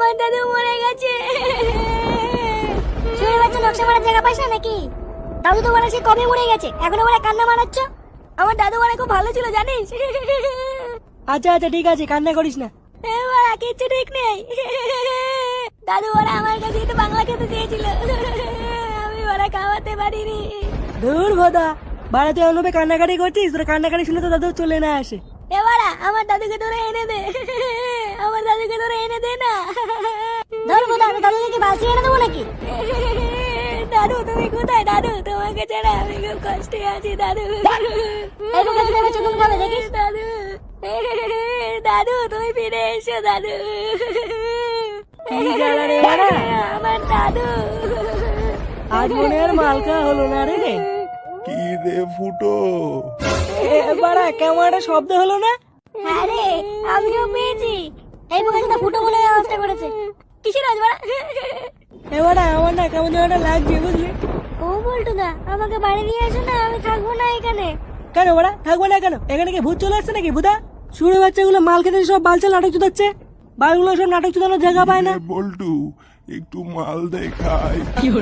আমার দাদু মরে গেছে। শুয়ে বাচ্চা নকশা মারার জায়গা পাইছ নাকি? দাদু তো বলে সে কবে মরে গেছে, এখনো বলে কান্না মারাচ্ছ। আমার দাদু বলে খুব ভালো ছিল জানিস। আচ্ছা আচ্ছা ঠিক আছে, কান্না করিস না। এবার কিচ্ছু ঠিক নেই। দাদু ওরা আমার কাছে একটু বাংলা খেতে চেয়েছিল, আমি ওরা খাওয়াতে পারিনি। ধুর ভোদা, বাড়াতে অনুভবে কান্নাকাটি করছিস, তোর কান্নাকাটি শুনে তো দাদু চলে না আসে। এবারা আমার দাদুকে তোরা এনে দে, আমার দাদুকে তোরা এনে দে না। ধরবো দাদু, দাদুকে বাঁচিয়ে এনে দেবো নাকি? দাদু তুমি কোথায় দাদু? তোমাকে ছাড়া আমি খুব কষ্টে আছি দাদু। দেখিস দাদু, দাদু তুমি ফিরে এসো দাদু। কি জ্বালা রে বাড়া, আমার দাদু। আজ মনে আর মালকা হলো না রে। কি রে ফুটো, বাড়া কেমন একটা শব্দ হলো না? আরে আমিও পেয়েছি, এই বোকাটা ফুটো বলে ব্যবস্থা করেছে। কিসের আজ বাড়া? এবারে আমার না কেমন যেন একটা লাগছে বুঝলি। ও বলটু দা, আমাকে বাড়ি নিয়ে এসো না, আমি থাকবো না এখানে। কেন বাড়া থাকবো না কেন? এখানে কি ভূত চলে আসছে নাকি ভূতা? শুনে বাচ্চাগুলো মাল খেতে সব বালচাল নাটক চুদাচ্ছে, বালগুলো সব নাটক চুদানোর জায়গা পায় না। বল্টু একটু মাল দেখাই।